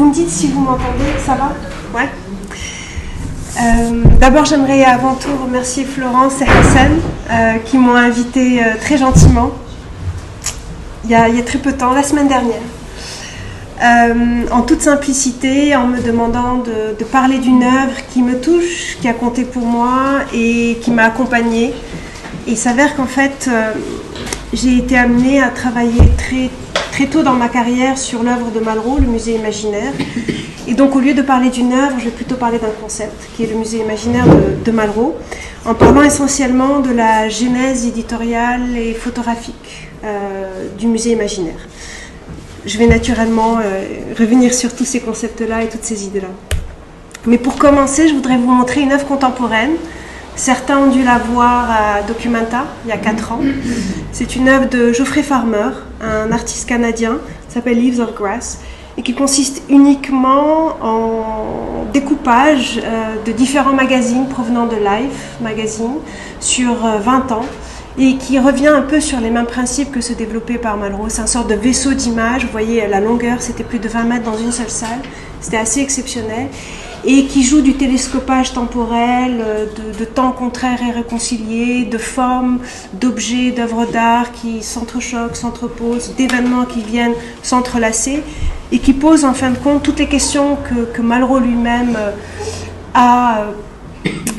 Vous me dites si vous m'entendez, ça va? Ouais. D'abord, j'aimerais avant tout remercier Florence et Hassan qui m'ont invité très gentiment il y a très peu de temps, la semaine dernière, en toute simplicité, en me demandant de parler d'une œuvre qui me touche, qui a compté pour moi et qui m'a accompagnée. Et il s'avère qu'en fait, j'ai été amenée à travailler très tôt dans ma carrière sur l'œuvre de Malraux, le musée imaginaire. Et donc, au lieu de parler d'une œuvre, je vais plutôt parler d'un concept, qui est le musée imaginaire de Malraux, en parlant essentiellement de la genèse éditoriale et photographique du musée imaginaire. Je vais naturellement revenir sur tous ces concepts-là et toutes ces idées-là. Mais pour commencer, je voudrais vous montrer une œuvre contemporaine. Certains ont dû la voir à Documenta, il y a 4 ans. C'est une œuvre de Geoffrey Farmer, un artiste canadien, qui s'appelle Leaves of Grass, et qui consiste uniquement en découpage de différents magazines provenant de Life Magazine sur 20 ans, et qui revient un peu sur les mêmes principes que ceux développés par Malraux. C'est une sorte de vaisseau d'images. Vous voyez, la longueur, c'était plus de 20 mètres dans une seule salle. C'était assez exceptionnel. Et qui joue du télescopage temporel, de temps contraires et réconciliés, de formes, d'objets, d'œuvres d'art qui s'entrechoquent, s'entreposent, d'événements qui viennent s'entrelacer et qui posent en fin de compte toutes les questions que Malraux lui-même a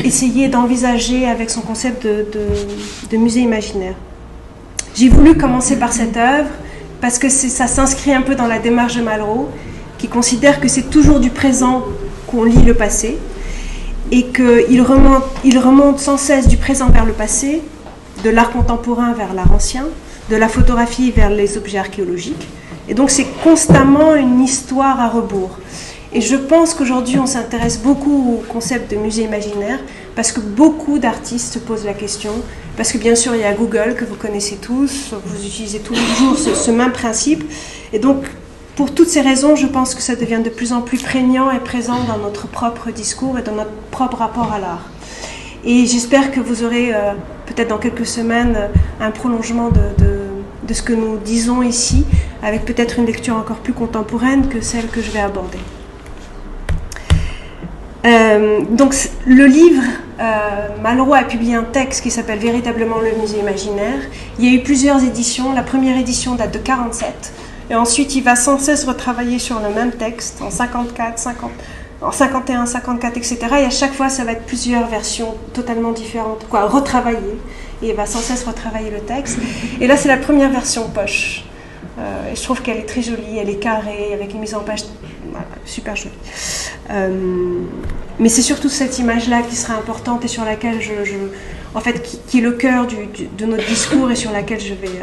essayé d'envisager avec son concept de musée imaginaire. J'ai voulu commencer par cette œuvre parce que ça s'inscrit un peu dans la démarche de Malraux, qui considère que c'est toujours du présent qu'on lit le passé et qu'il remonte sans cesse du présent vers le passé, de l'art contemporain vers l'art ancien, de la photographie vers les objets archéologiques. Et donc c'est constamment une histoire à rebours. Et je pense qu'aujourd'hui on s'intéresse beaucoup au concept de musée imaginaire parce que beaucoup d'artistes se posent la question, parce que bien sûr il y a Google que vous connaissez tous, vous utilisez tous les jours ce même principe. Et donc pour toutes ces raisons, je pense que ça devient de plus en plus prégnant et présent dans notre propre discours et dans notre propre rapport à l'art. Et j'espère que vous aurez, peut-être dans quelques semaines, un prolongement de ce que nous disons ici, avec peut-être une lecture encore plus contemporaine que celle que je vais aborder. Donc le livre, Malraux a publié un texte qui s'appelle véritablement Le musée imaginaire. Il y a eu plusieurs éditions. La première édition date de 1947. Et ensuite, il va sans cesse retravailler sur le même texte en 54, 50, en 51, 54, etc. Et à chaque fois, ça va être plusieurs versions totalement différentes, retravaillées. Et il va sans cesse retravailler le texte. Et là, c'est la première version poche. Et je trouve qu'elle est très jolie, elle est carrée, avec une mise en page super jolie. Mais c'est surtout cette image-là qui sera importante et sur laquelle en fait, qui est le cœur de notre discours et sur laquelle je vais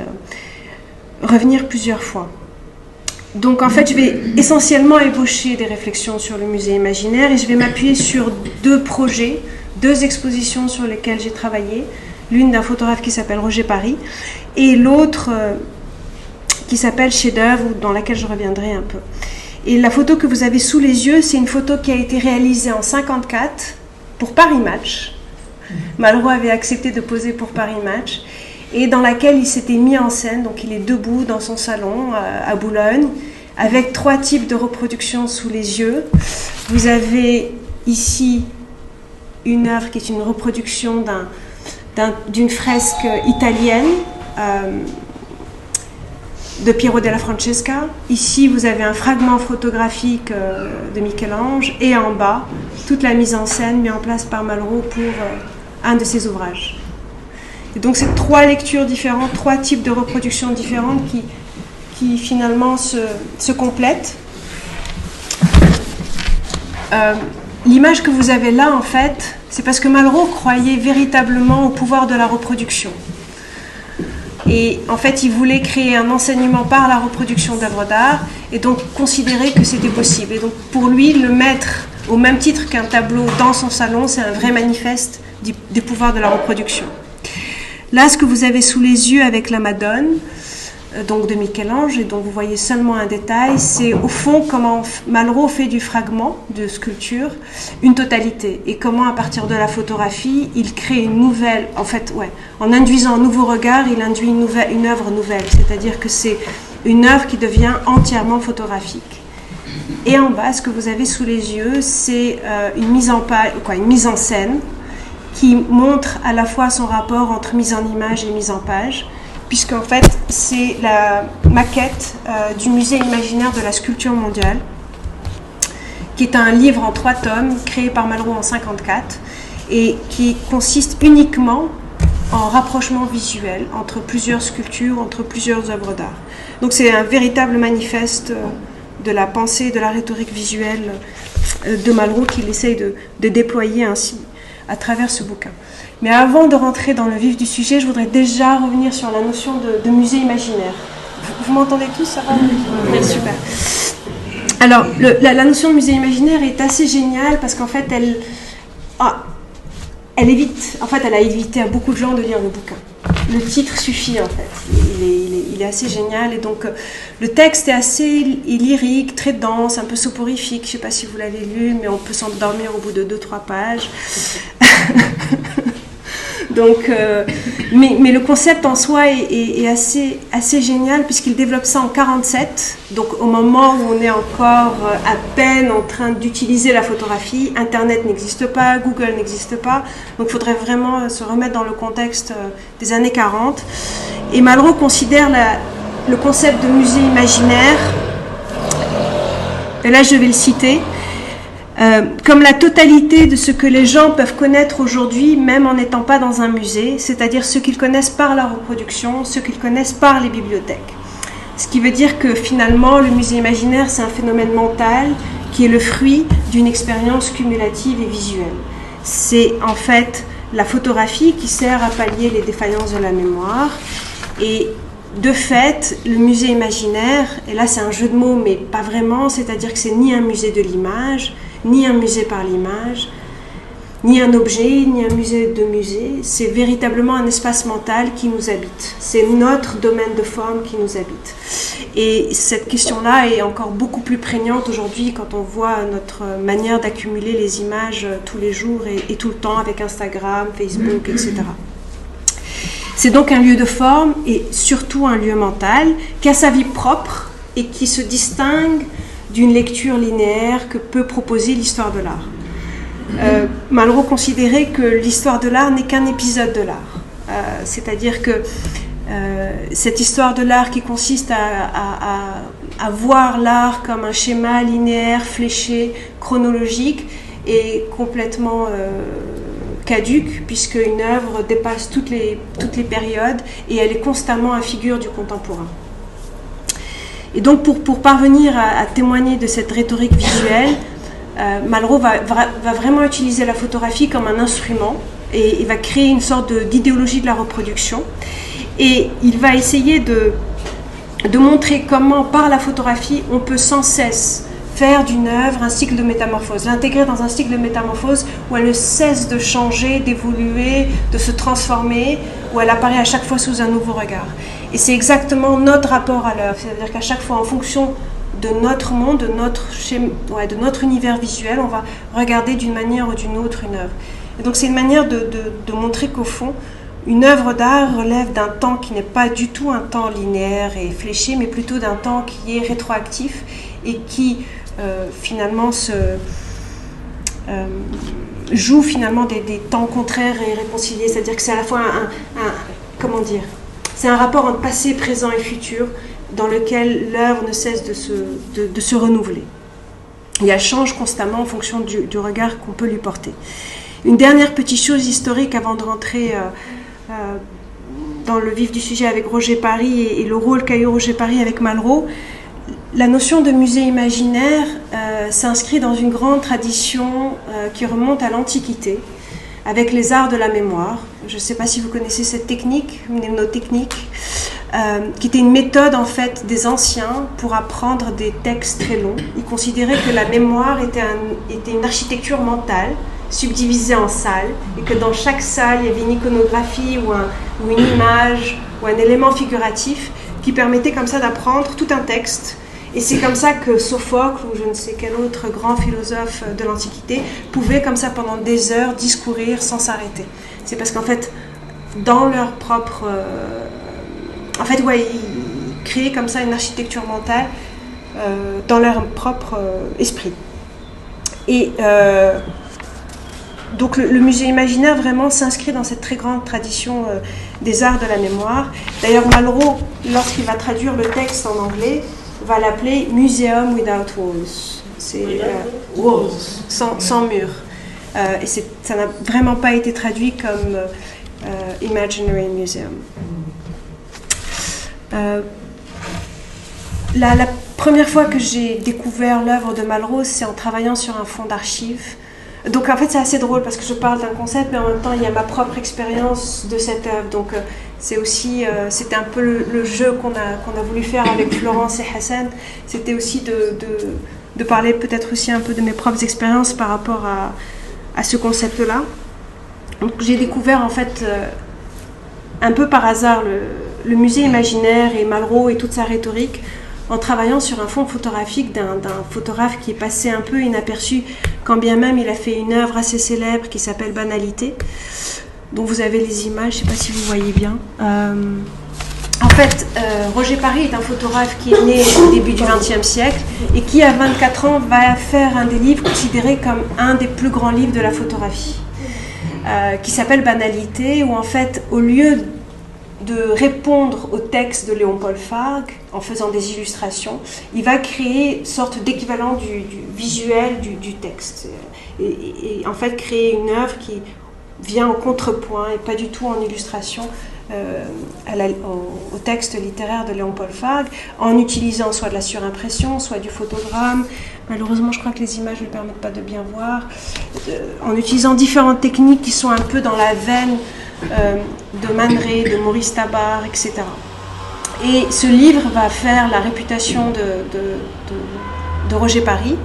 revenir plusieurs fois. Donc en fait, je vais essentiellement ébaucher des réflexions sur le musée imaginaire et je vais m'appuyer sur 2 projets, 2 expositions sur lesquelles j'ai travaillé. L'une d'un photographe qui s'appelle Roger Paris et l'autre qui s'appelle Chef-d'œuvre, dans laquelle je reviendrai un peu. Et la photo que vous avez sous les yeux, c'est une photo qui a été réalisée en 1954 pour Paris Match. Malraux avait accepté de poser pour Paris Match. Et dans laquelle il s'était mis en scène, donc il est debout dans son salon à Boulogne, avec 3 types de reproductions sous les yeux. Vous avez ici une œuvre qui est une reproduction d'une fresque italienne de Piero della Francesca. Ici, vous avez un fragment photographique de Michel-Ange, et en bas, toute la mise en scène mise en place par Malraux pour un de ses ouvrages. Et donc c'est 3 lectures différentes, 3 types de reproductions différentes qui finalement se complètent. L'image que vous avez là, en fait, c'est parce que Malraux croyait véritablement au pouvoir de la reproduction. Et en fait, il voulait créer un enseignement par la reproduction d'œuvres d'art et donc considérer que c'était possible. Et donc pour lui, le mettre au même titre qu'un tableau dans son salon, c'est un vrai manifeste des pouvoirs de la reproduction. Là, ce que vous avez sous les yeux avec la Madone, donc de Michel-Ange, et dont vous voyez seulement un détail, c'est au fond comment Malraux fait du fragment de sculpture une totalité, et comment à partir de la photographie, il crée une nouvelle, en induisant un nouveau regard, il induit une œuvre nouvelle, c'est-à-dire que c'est une œuvre qui devient entièrement photographique. Et en bas, ce que vous avez sous les yeux, c'est une mise en scène qui montre à la fois son rapport entre mise en image et mise en page, puisqu'en fait, c'est la maquette du musée imaginaire de la sculpture mondiale, qui est un livre en 3 tomes, créé par Malraux en 1954, et qui consiste uniquement en rapprochement visuel entre plusieurs sculptures, entre plusieurs œuvres d'art. Donc c'est un véritable manifeste de la pensée, de la rhétorique visuelle de Malraux qu'il essaye de déployer ainsi à travers ce bouquin. Mais avant de rentrer dans le vif du sujet, je voudrais déjà revenir sur la notion de musée imaginaire. Vous m'entendez tous, ça va ? Oui, super. Alors, la notion de musée imaginaire est assez géniale parce qu'en fait, elle a évité à beaucoup de gens de lire le bouquin. Le titre suffit en fait, il est assez génial et donc le texte est assez lyrique, très dense, un peu soporifique, je ne sais pas si vous l'avez lu, mais on peut s'endormir au bout de 2-3 pages. Donc, mais le concept en soi est assez génial puisqu'il développe ça en 1947, donc au moment où on est encore à peine en train d'utiliser la photographie. Internet n'existe pas, Google n'existe pas, donc il faudrait vraiment se remettre dans le contexte des années 40. Et Malraux considère le concept de musée imaginaire, et là je vais le citer, comme la totalité de ce que les gens peuvent connaître aujourd'hui, même en n'étant pas dans un musée, c'est-à-dire ce qu'ils connaissent par la reproduction, ce qu'ils connaissent par les bibliothèques. Ce qui veut dire que finalement, le musée imaginaire, c'est un phénomène mental qui est le fruit d'une expérience cumulative et visuelle. C'est en fait la photographie qui sert à pallier les défaillances de la mémoire. Et de fait, le musée imaginaire, et là c'est un jeu de mots, mais pas vraiment, c'est-à-dire que c'est ni un musée de l'image, ni un musée par l'image, ni un objet, ni un musée de musée. C'est véritablement un espace mental qui nous habite. C'est notre domaine de forme qui nous habite. Et cette question-là est encore beaucoup plus prégnante aujourd'hui quand on voit notre manière d'accumuler les images tous les jours et tout le temps avec Instagram, Facebook, etc. C'est donc un lieu de forme et surtout un lieu mental qui a sa vie propre et qui se distingue d'une lecture linéaire que peut proposer l'histoire de l'art. Malraux considérait que l'histoire de l'art n'est qu'un épisode de l'art. C'est-à-dire que cette histoire de l'art qui consiste à voir l'art comme un schéma linéaire, fléché, chronologique, est complètement caduque, puisque une œuvre dépasse toutes les périodes et elle est constamment à figure du contemporain. Et donc pour parvenir à témoigner de cette rhétorique visuelle, Malraux va vraiment utiliser la photographie comme un instrument et il va créer une sorte d'idéologie de la reproduction. Et il va essayer de montrer comment par la photographie on peut sans cesse faire d'une œuvre un cycle de métamorphose, l'intégrer dans un cycle de métamorphose où elle ne cesse de changer, d'évoluer, de se transformer, où elle apparaît à chaque fois sous un nouveau regard. Et c'est exactement notre rapport à l'œuvre, c'est-à-dire qu'à chaque fois, en fonction de notre monde, de notre univers visuel, on va regarder d'une manière ou d'une autre une œuvre. Et donc c'est une manière de montrer qu'au fond, une œuvre d'art relève d'un temps qui n'est pas du tout un temps linéaire et fléché, mais plutôt d'un temps qui est rétroactif et qui finalement joue finalement des temps contraires et réconciliés. C'est-à-dire que c'est à la fois c'est un rapport entre passé, présent et futur dans lequel l'œuvre ne cesse de se renouveler. Et elle change constamment en fonction du regard qu'on peut lui porter. Une dernière petite chose historique avant de rentrer dans le vif du sujet avec Roger Parry et le rôle qu'a eu Roger Parry avec Malraux. La notion de musée imaginaire s'inscrit dans une grande tradition qui remonte à l'Antiquité, avec les arts de la mémoire. Je ne sais pas si vous connaissez cette technique, mnémotechnique, qui était une méthode en fait des anciens pour apprendre des textes très longs. Ils considéraient que la mémoire était une architecture mentale subdivisée en salles, et que dans chaque salle il y avait une iconographie ou une image ou un élément figuratif qui permettait comme ça d'apprendre tout un texte. Et c'est comme ça que Sophocle, ou je ne sais quel autre grand philosophe de l'Antiquité, pouvait comme ça pendant des heures discourir sans s'arrêter. C'est parce qu'en fait, dans leur propre... ils créaient comme ça une architecture mentale dans leur propre esprit. Et donc le musée imaginaire vraiment s'inscrit dans cette très grande tradition des arts de la mémoire. D'ailleurs Malraux, lorsqu'il va traduire le texte en anglais, va l'appeler Museum Without Walls. C'est walls, sans murs. Et ça n'a vraiment pas été traduit comme Imaginary Museum. La première fois que j'ai découvert l'œuvre de Malraux, c'est en travaillant sur un fonds d'archives. Donc en fait c'est assez drôle parce que je parle d'un concept, mais en même temps il y a ma propre expérience de cette œuvre. Donc c'est aussi, c'était un peu le jeu qu'on a voulu faire avec Florence et Hassan. C'était aussi de parler peut-être aussi un peu de mes propres expériences par rapport à ce concept-là. Donc j'ai découvert en fait un peu par hasard le musée imaginaire et Malraux et toute sa rhétorique en travaillant sur un fond photographique d'un photographe qui est passé un peu inaperçu, quand bien même il a fait une œuvre assez célèbre qui s'appelle Banalité, dont vous avez les images, je ne sais pas si vous voyez bien. En fait, Roger Paris est un photographe qui est né au début du XXe siècle et qui, à 24 ans, va faire un des livres considérés comme un des plus grands livres de la photographie, qui s'appelle Banalité, où en fait, au lieu de répondre au texte de Léon-Paul Fargue en faisant des illustrations, il va créer une sorte d'équivalent du visuel du texte. Et en fait créer une œuvre qui vient en contrepoint et pas du tout en illustration au texte littéraire de Léon-Paul Fargue, en utilisant soit de la surimpression, soit du photogramme. Malheureusement, je crois que les images ne permettent pas de bien voir. En utilisant différentes techniques qui sont un peu dans la veine de Man Ray, de Maurice Tabar, etc. Et ce livre va faire la réputation de Roger Paris.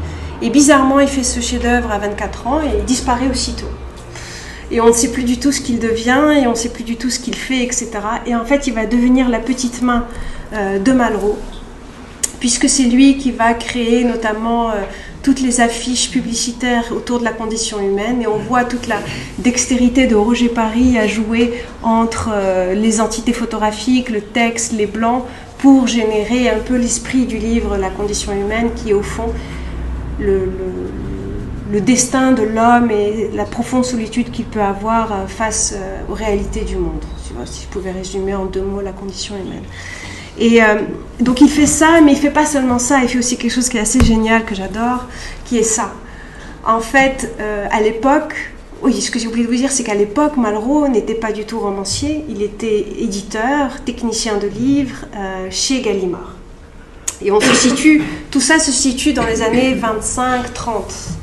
Et bizarrement, il fait ce chef-d'œuvre à 24 ans et il disparaît aussitôt. Et on ne sait plus du tout ce qu'il devient, et on ne sait plus du tout ce qu'il fait, etc. Et en fait, il va devenir la petite main de Malraux, puisque c'est lui qui va créer notamment toutes les affiches publicitaires autour de la condition humaine, et on voit toute la dextérité de Roger Paris à jouer entre les entités photographiques, le texte, les blancs, pour générer un peu l'esprit du livre La condition humaine, qui est au fond le destin de l'homme et la profonde solitude qu'il peut avoir face aux réalités du monde. Si je pouvais résumer en 2 mots la condition humaine. Et donc il fait ça, mais il ne fait pas seulement ça, il fait aussi quelque chose qui est assez génial, que j'adore, qui est ça. En fait, à l'époque, oui, ce que j'ai oublié de vous dire, c'est qu'à l'époque, Malraux n'était pas du tout romancier, il était éditeur, technicien de livres chez Gallimard. Et tout ça se situe dans les années 25-30.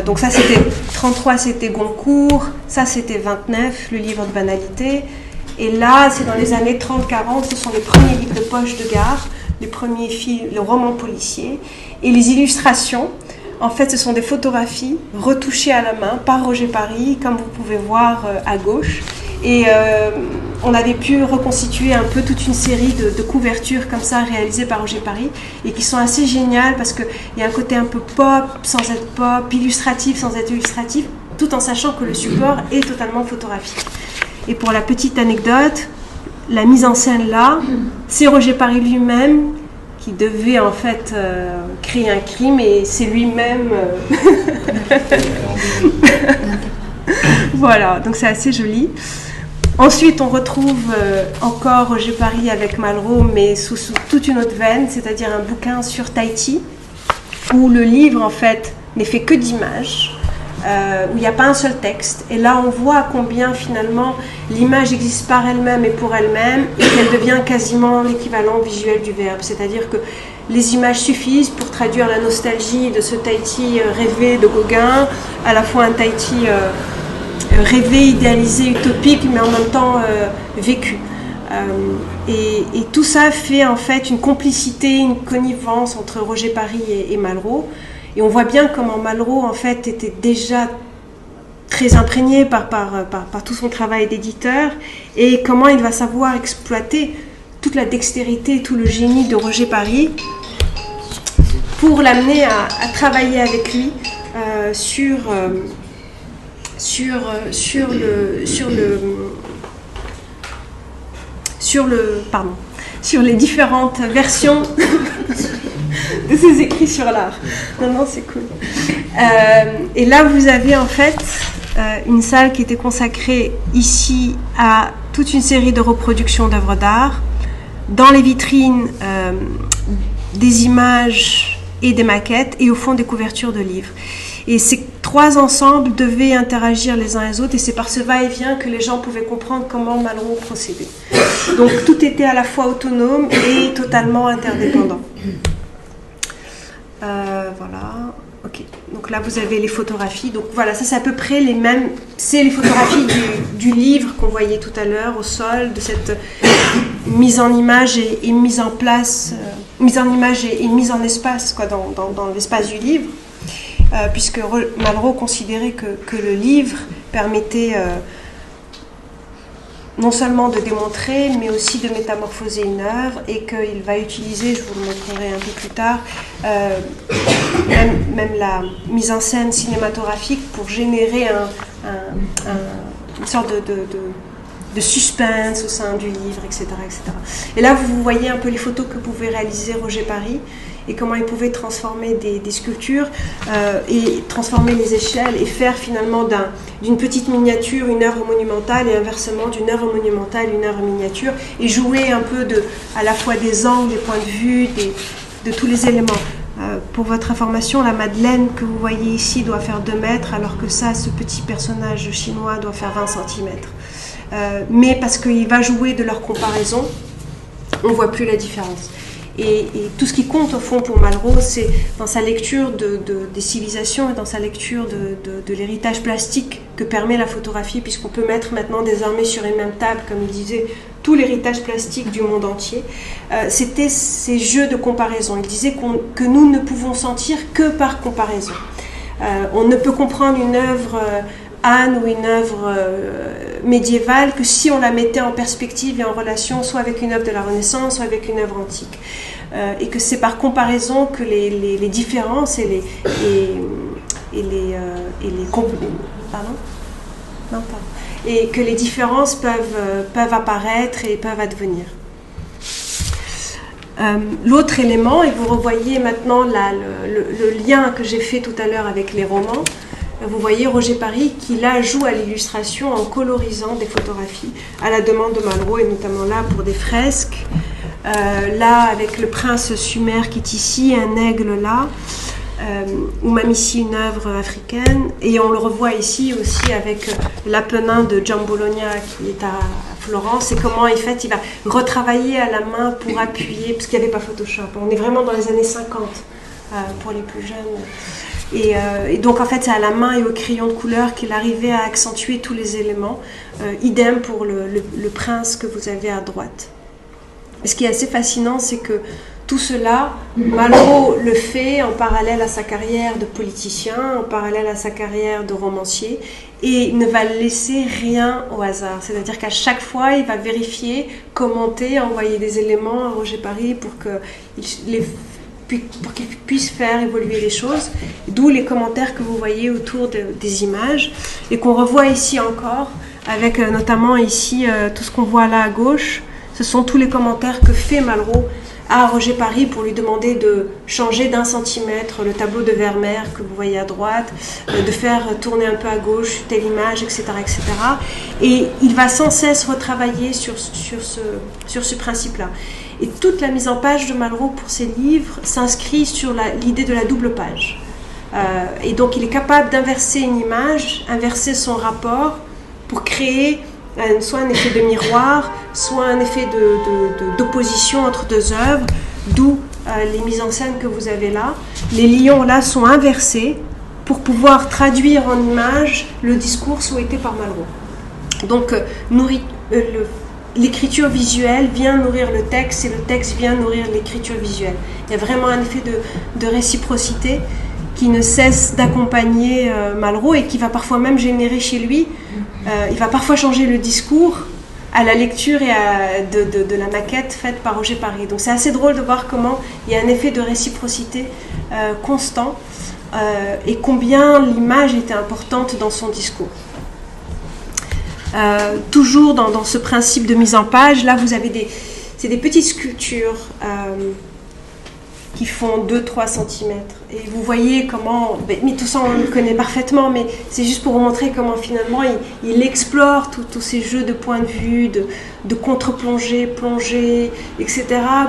Donc ça c'était 33, c'était Goncourt, ça c'était 29, le livre de Banalité. Et là, c'est dans les années 30-40, ce sont les premiers livres de poche de gare, les premiers films, le roman policier. Et les illustrations, en fait, ce sont des photographies retouchées à la main par Roger Paris, comme vous pouvez voir à gauche. Et on avait pu reconstituer un peu toute une série de couvertures comme ça, réalisées par Roger Paris, et qui sont assez géniales parce qu'il y a un côté un peu pop, sans être pop, illustratif, sans être illustratif, tout en sachant que le support est totalement photographique. Et pour la petite anecdote, la mise en scène là, c'est Roger Paris lui-même qui devait en fait créer un crime, et c'est lui-même... Voilà, donc c'est assez joli. Ensuite, on retrouve encore Roger Paris avec Malraux, mais sous toute une autre veine, c'est-à-dire un bouquin sur Tahiti, où le livre en fait n'est fait que d'images, où il n'y a pas un seul texte. Et là, on voit combien finalement l'image existe par elle-même et pour elle-même, et qu'elle devient quasiment l'équivalent visuel du verbe. C'est-à-dire que les images suffisent pour traduire la nostalgie de ce Tahiti rêvé de Gauguin, à la fois un Tahiti rêvé, idéalisé, utopique, mais en même temps vécu. Et tout ça fait en fait une complicité, une connivence entre Roger Paris et Malraux. Et on voit bien comment Malraux en fait était déjà très imprégné par tout son travail d'éditeur, et comment il va savoir exploiter toute la dextérité, tout le génie de Roger Paris pour l'amener à travailler avec lui sur les différentes versions de ses écrits sur l'art. Non, c'est cool. Et là, vous avez en fait une salle qui était consacrée ici à toute une série de reproductions d'œuvres d'art. Dans les vitrines, des images et des maquettes, et au fond des couvertures de livres. Et ces trois ensembles devaient interagir les uns les autres, et c'est par ce va-et-vient que les gens pouvaient comprendre comment Malraux procédait. Donc tout était à la fois autonome et totalement interdépendant. Voilà, ok. Donc là vous avez les photographies. Donc voilà, ça c'est à peu près les mêmes. C'est les photographies du livre qu'on voyait tout à l'heure au sol, de cette mise en image et mise en place, mise en image et mise en espace, quoi, dans l'espace du livre. Puisque Malraux considérait que le livre permettait non seulement de démontrer, mais aussi de métamorphoser une œuvre, et qu'il va utiliser, je vous le montrerai un peu plus tard, même la mise en scène cinématographique pour générer une sorte de suspense au sein du livre, etc., etc. Et là, vous voyez un peu les photos que pouvait réaliser Roger Paris, et comment il pouvait transformer des sculptures et transformer les échelles et faire finalement d'une petite miniature une œuvre monumentale, et inversement d'une œuvre monumentale une œuvre miniature, et jouer un peu à la fois des angles, des points de vue, de tous les éléments. Pour votre information, la Madeleine que vous voyez ici doit faire 2 mètres, alors que ça, ce petit personnage chinois doit faire 20 centimètres. Mais parce qu'il va jouer de leur comparaison, on ne voit plus la différence. Et tout ce qui compte au fond pour Malraux, c'est dans sa lecture des civilisations et dans sa lecture de l'héritage plastique que permet la photographie, puisqu'on peut mettre maintenant désormais sur une même table, comme il disait, tout l'héritage plastique du monde entier. C'était ces jeux de comparaison. Il disait que nous ne pouvons sentir que par comparaison. On ne peut comprendre une œuvre Anne ou une œuvre médiévale que si on la mettait en perspective et en relation soit avec une œuvre de la Renaissance, soit avec une œuvre antique. Et que c'est par comparaison que les différences et que les différences peuvent apparaître et peuvent advenir. L'autre élément, et vous revoyez maintenant le lien que j'ai fait tout à l'heure avec les romans. Vous voyez Roger Paris qui là joue à l'illustration en colorisant des photographies à la demande de Malraux, et notamment là pour des fresques. Là avec le prince Sumer qui est ici, un aigle là, ou même ici une œuvre africaine. Et on le revoit ici aussi avec l'Apennin de Gian Bologna qui est à Florence, et comment en fait il va retravailler à la main pour appuyer, parce qu'il n'y avait pas Photoshop. On est vraiment dans les années 50 pour les plus jeunes. Et donc en fait c'est à la main et au crayon de couleur qu'il arrivait à accentuer tous les éléments. Idem pour le prince que vous avez à droite. Et ce qui est assez fascinant, c'est que tout cela, Malraux le fait en parallèle à sa carrière de politicien, en parallèle à sa carrière de romancier, et ne va laisser rien au hasard. C'est-à-dire qu'à chaque fois, il va vérifier, commenter, envoyer des éléments à Roger Paris pour qu'il puisse faire évoluer les choses, d'où les commentaires que vous voyez autour des images, et qu'on revoit ici encore, avec notamment ici tout ce qu'on voit là à gauche. Ce sont tous les commentaires que fait Malraux à Roger Paris pour lui demander de changer d'1 centimètre le tableau de Vermeer que vous voyez à droite, de faire tourner un peu à gauche telle image, etc., etc. Et il va sans cesse retravailler sur ce principe-là. Et toute la mise en page de Malraux pour ses livres s'inscrit sur l'idée de la double page. Et donc il est capable d'inverser une image, inverser son rapport pour créer soit un effet de miroir, soit un effet d'opposition entre 2 œuvres, d'où les mises en scène que vous avez là. Les lions là sont inversés pour pouvoir traduire en images le discours souhaité par Malraux. Donc l'écriture visuelle vient nourrir le texte, et le texte vient nourrir l'écriture visuelle. Il y a vraiment un effet de réciprocité qui ne cesse d'accompagner Malraux, et qui va parfois même générer chez lui, il va parfois changer le discours à la lecture et de la maquette faite par Roger Paris. Donc c'est assez drôle de voir comment il y a un effet de réciprocité constant, et combien l'image était importante dans son discours. Toujours dans ce principe de mise en page, là vous avez des petites sculptures qui font 2-3 cm. Et vous voyez comment, mais tout ça on le connaît parfaitement, mais c'est juste pour vous montrer comment finalement il explore tous ces jeux de point de vue, de contre-plongée, plongée, etc.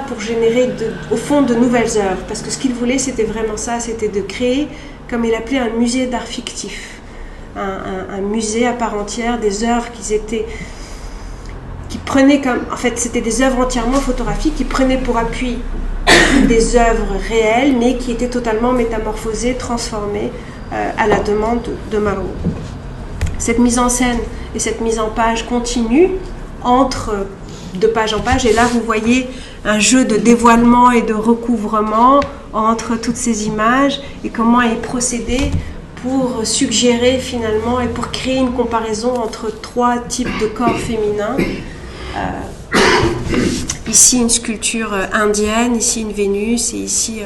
pour générer au fond de nouvelles œuvres. Parce que ce qu'il voulait, c'était vraiment ça, c'était de créer, comme il appelait, un musée d'art fictif. Un musée à part entière, des œuvres qui prenaient comme... En fait, c'était des œuvres entièrement photographiques qui prenaient pour appui des œuvres réelles, mais qui étaient totalement métamorphosées, transformées à la demande de Malraux. Cette mise en scène et cette mise en page continue de page en page, et là vous voyez un jeu de dévoilement et de recouvrement entre toutes ces images, et comment est procédé pour suggérer finalement et pour créer une comparaison entre 3 types de corps féminins. Ici une sculpture indienne, ici une Vénus, et ici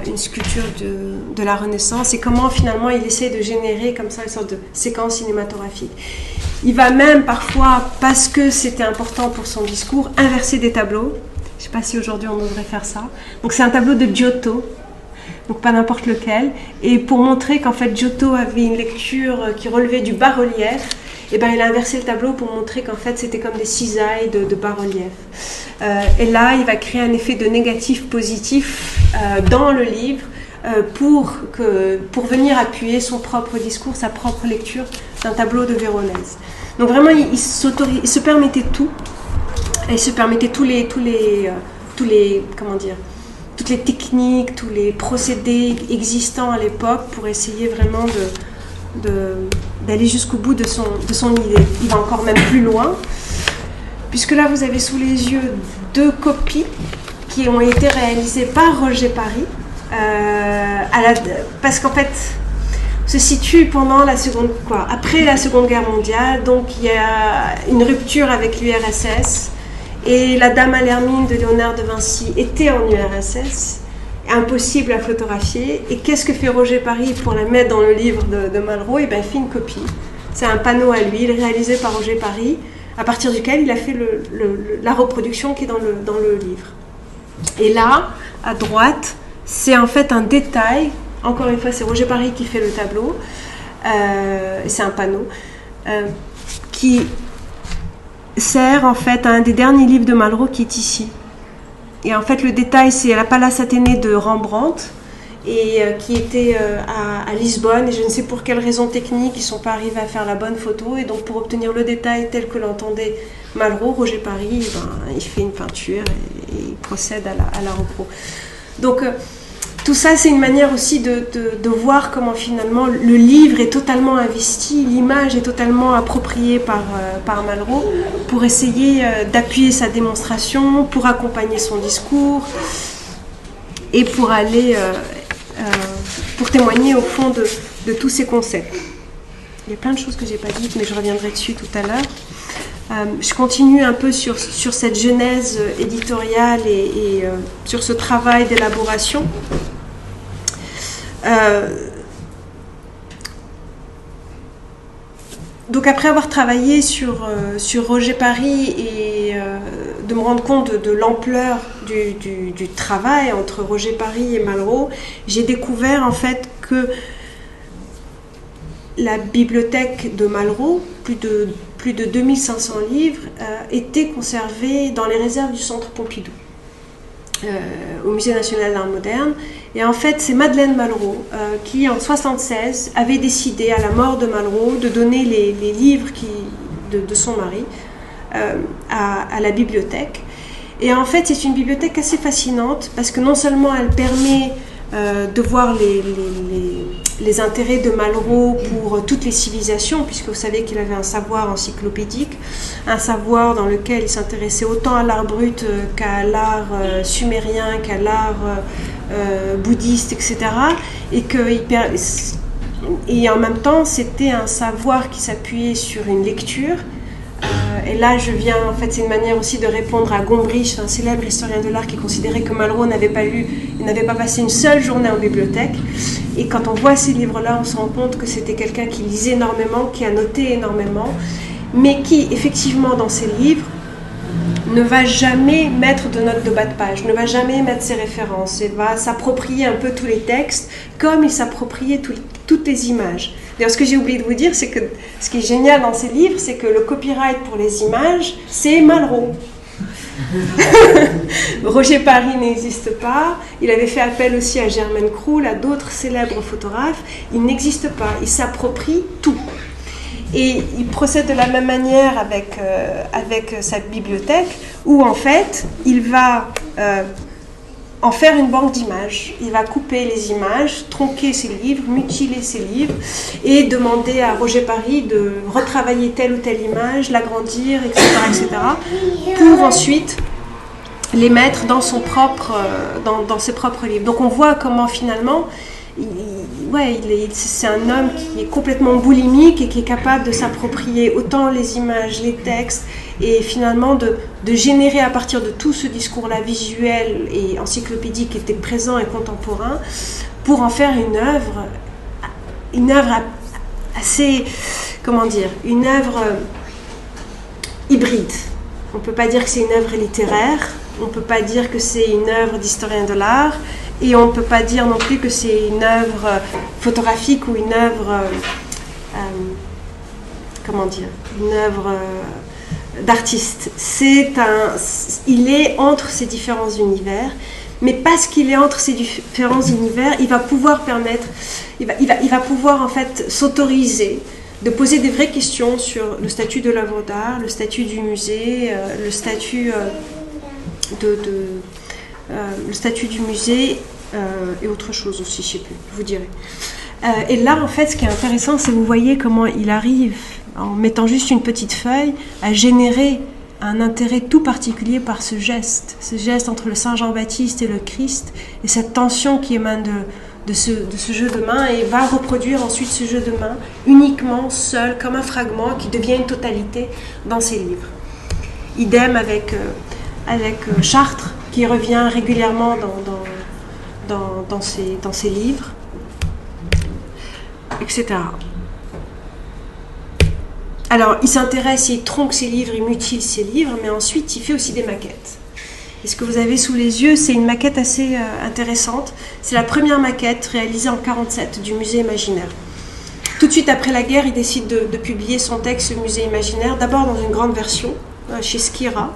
une sculpture de la Renaissance, et comment finalement il essaie de générer comme ça une sorte de séquence cinématographique. Il va même parfois, parce que c'était important pour son discours, inverser des tableaux. Je ne sais pas si aujourd'hui on devrait faire ça. Donc c'est un tableau de Giotto, donc pas n'importe lequel, et pour montrer qu'en fait Giotto avait une lecture qui relevait du bas-relief, et ben il a inversé le tableau pour montrer qu'en fait c'était comme des cisailles de bas-relief. Et là il va créer un effet de négatif positif dans le livre pour venir appuyer son propre discours, sa propre lecture d'un tableau de Véronèse. Donc vraiment il se permettait tout, et il se permettait tous les comment dire, toutes les techniques, tous les procédés existants à l'époque pour essayer vraiment d'aller jusqu'au bout de son idée. Il va encore même plus loin, puisque là vous avez sous les yeux 2 copies qui ont été réalisées par Roger Paris, parce qu'en fait se situe pendant après la Seconde Guerre mondiale, donc il y a une rupture avec l'URSS, et la Dame à l'hermine de Léonard de Vinci était en URSS, impossible à photographier. Et qu'est-ce que fait Roger Paris pour la mettre dans le livre de Malraux? Et bien, il fait une copie. C'est un panneau à lui, réalisé par Roger Paris, à partir duquel il a fait la reproduction qui est dans le livre. Et là, à droite, c'est en fait un détail. Encore une fois, c'est Roger Paris qui fait le tableau. C'est un panneau qui sert en fait à un des derniers livres de Malraux qui est ici. Et en fait, le détail, c'est la Pallas Athénée de Rembrandt, et qui était à Lisbonne, et je ne sais pour quelle raison technique, ils ne sont pas arrivés à faire la bonne photo, et donc pour obtenir le détail tel que l'entendait Malraux, Roger Paris, il fait une peinture et il procède à la repro. Donc tout ça, c'est une manière aussi de voir comment finalement le livre est totalement investi, l'image est totalement appropriée par Malraux pour essayer d'appuyer sa démonstration, pour accompagner son discours et pour aller, pour témoigner au fond de tous ces concepts. Il y a plein de choses que je n'ai pas dites, mais je reviendrai dessus tout à l'heure. Je continue un peu sur cette genèse éditoriale et sur ce travail d'élaboration. Donc après avoir travaillé sur Roger Paris et de me rendre compte de l'ampleur du travail entre Roger Paris et Malraux, j'ai découvert en fait que la bibliothèque de Malraux, plus de 2500 livres, était conservée dans les réserves du Centre Pompidou, au Musée national d'art moderne. Et en fait, c'est Madeleine Malraux qui, en 1976, avait décidé, à la mort de Malraux, de donner les livres de son mari à la bibliothèque. Et en fait, c'est une bibliothèque assez fascinante, parce que non seulement elle permet de voir les intérêts de Malraux pour toutes les civilisations, puisque vous savez qu'il avait un savoir encyclopédique, un savoir dans lequel il s'intéressait autant à l'art brut qu'à l'art sumérien, qu'à l'art bouddhiste, etc. Et en même temps, c'était un savoir qui s'appuyait sur une lecture. Et là, en fait, c'est une manière aussi de répondre à Gombrich, un célèbre historien de l'art qui considérait que Malraux n'avait pas passé une seule journée en bibliothèque. Et quand on voit ces livres-là, on se rend compte que c'était quelqu'un qui lisait énormément, qui a noté énormément, mais qui, effectivement, dans ses livres, ne va jamais mettre de notes de bas de page, ne va jamais mettre ses références, il va s'approprier un peu tous les textes comme il s'appropriait toutes les images. D'ailleurs, ce que j'ai oublié de vous dire, c'est que ce qui est génial dans ces livres, c'est que le copyright pour les images, c'est Malraux. Roger Paris n'existe pas, il avait fait appel aussi à Germaine Croul, à d'autres célèbres photographes, il n'existe pas, il s'approprie tout. Et il procède de la même manière avec sa bibliothèque, où en fait, il va en faire une banque d'images. Il va couper les images, tronquer ses livres, mutiler ses livres, et demander à Roger Paris de retravailler telle ou telle image, l'agrandir, etc., etc., pour ensuite les mettre dans ses propres livres. Donc on voit comment finalement... c'est un homme qui est complètement boulimique et qui est capable de s'approprier autant les images, les textes, et finalement de générer à partir de tout ce discours-là visuel et encyclopédique qui était présent et contemporain, pour en faire une œuvre assez, comment dire, une œuvre hybride. On ne peut pas dire que c'est une œuvre littéraire, on ne peut pas dire que c'est une œuvre d'historien de l'art, et on ne peut pas dire non plus que c'est une œuvre photographique ou une œuvre, une œuvre d'artiste. Il est entre ces différents univers, mais parce qu'il est entre ces différents univers, il va pouvoir en fait s'autoriser de poser des vraies questions sur le statut de l'œuvre d'art, le statut du musée, le statut le statut du musée et autre chose aussi, je ne sais plus, je vous dirai. Et là, en fait, ce qui est intéressant, c'est que vous voyez comment il arrive, en mettant juste une petite feuille, à générer un intérêt tout particulier par ce geste entre le Saint Jean-Baptiste et le Christ, et cette tension qui émane de ce jeu de main, et va reproduire ensuite ce jeu de main uniquement, seul, comme un fragment qui devient une totalité dans ses livres. Idem avec Chartres, qui revient régulièrement dans ses livres, etc. Alors, il s'intéresse, il tronque ses livres, il mutile ses livres, mais ensuite, il fait aussi des maquettes. Et ce que vous avez sous les yeux, c'est une maquette assez intéressante. C'est la première maquette réalisée en 1947 du Musée Imaginaire. Tout de suite après la guerre, il décide de publier son texte « Musée Imaginaire », d'abord dans une grande version, chez Skira.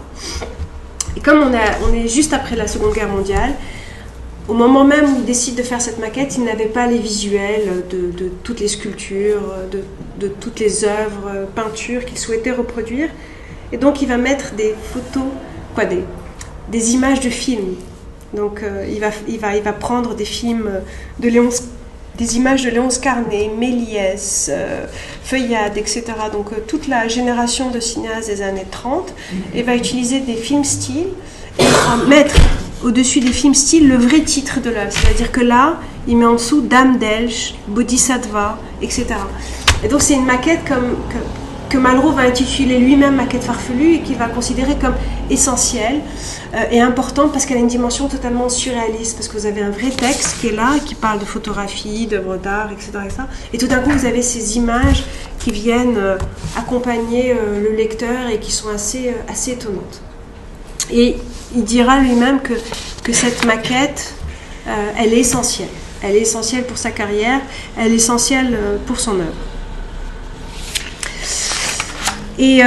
Et comme on est juste après la Seconde Guerre mondiale, au moment même où il décide de faire cette maquette, il n'avait pas les visuels de toutes les sculptures, de toutes les œuvres, peintures qu'il souhaitait reproduire. Et donc il va mettre des photos, des images de films. Donc il va prendre des films des images de Léonce Carnet, Méliès, Feuillade, etc. Donc toute la génération de cinéastes des années 30, et va utiliser des films styles et mettre au-dessus des films styles le vrai titre de l'œuvre. C'est-à-dire que là, il met en dessous Dame d'Elche, Bodhisattva, etc. Et donc c'est une maquette que Malraux va intituler lui-même maquette farfelue et qu'il va considérer comme essentielle et importante parce qu'elle a une dimension totalement surréaliste, parce que vous avez un vrai texte qui est là, qui parle de photographie, d'œuvres d'art, etc., etc. Et tout d'un coup, vous avez ces images qui viennent accompagner le lecteur et qui sont assez étonnantes. Et il dira lui-même que cette maquette, elle est essentielle. Elle est essentielle pour sa carrière, elle est essentielle pour son œuvre. Et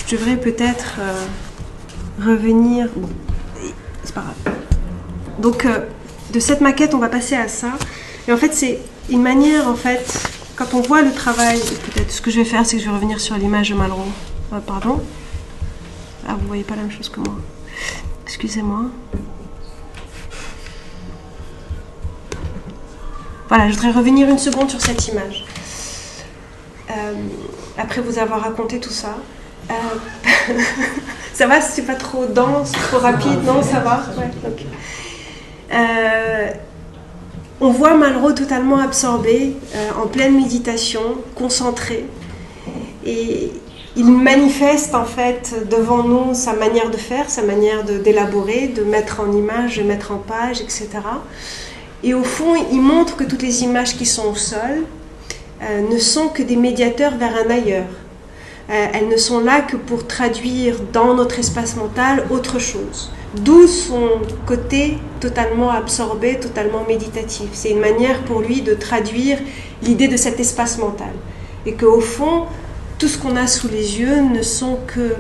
je devrais peut-être revenir. Bon, c'est pas grave. Donc, de cette maquette, on va passer à ça. Et en fait, c'est une manière, en fait, quand on voit le travail, peut-être ce que je vais faire, c'est que je vais revenir sur l'image de Malraux. Pardon. Ah, vous voyez pas la même chose que moi. Excusez-moi. Voilà, je voudrais revenir une seconde sur cette image. Après vous avoir raconté tout ça. Ça va, c'est pas trop dense, trop rapide, non, ça va ouais, okay. On voit Malraux totalement absorbé, en pleine méditation, concentré. Et il manifeste en fait devant nous sa manière de faire, sa manière d'élaborer, de mettre en image, de mettre en page, etc. Et au fond, il montre que toutes les images qui sont au sol, ne sont que des médiateurs vers un ailleurs. Elles ne sont là que pour traduire dans notre espace mental autre chose. D'où son côté totalement absorbé, totalement méditatif. C'est une manière pour lui de traduire l'idée de cet espace mental. Et qu'au fond, tout ce qu'on a sous les yeux ne sont que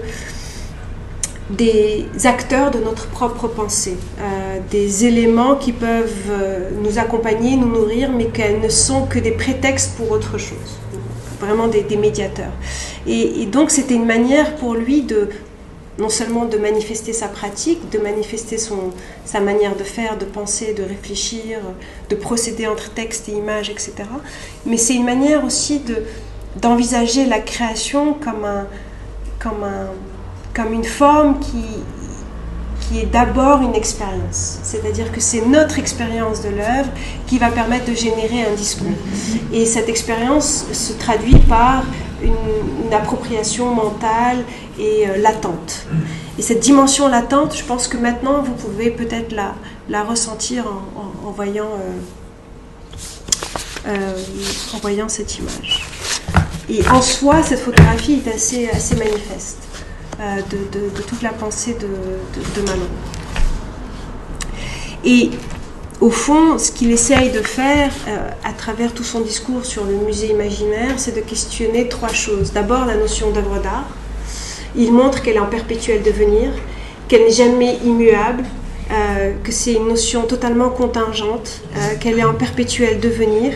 des acteurs de notre propre pensée, des éléments qui peuvent nous accompagner, nous nourrir, mais qu'elles ne sont que des prétextes pour autre chose. Vraiment des médiateurs. Et donc c'était une manière pour lui de non seulement de manifester sa pratique, de manifester sa manière de faire, de penser, de réfléchir, de procéder entre texte et image, etc. Mais c'est une manière aussi d'envisager la création comme une forme qui est d'abord une expérience. C'est-à-dire que c'est notre expérience de l'œuvre qui va permettre de générer un discours. Et cette expérience se traduit par une appropriation mentale et latente. Et cette dimension latente, je pense que maintenant, vous pouvez peut-être la ressentir en voyant cette image. Et en soi, cette photographie est assez manifeste. De toute la pensée de Malraux. Et au fond, ce qu'il essaye de faire à travers tout son discours sur le musée imaginaire, c'est de questionner trois choses. D'abord, la notion d'œuvre d'art. Il montre qu'elle est en perpétuel devenir, qu'elle n'est jamais immuable, que c'est une notion totalement contingente, qu'elle est en perpétuel devenir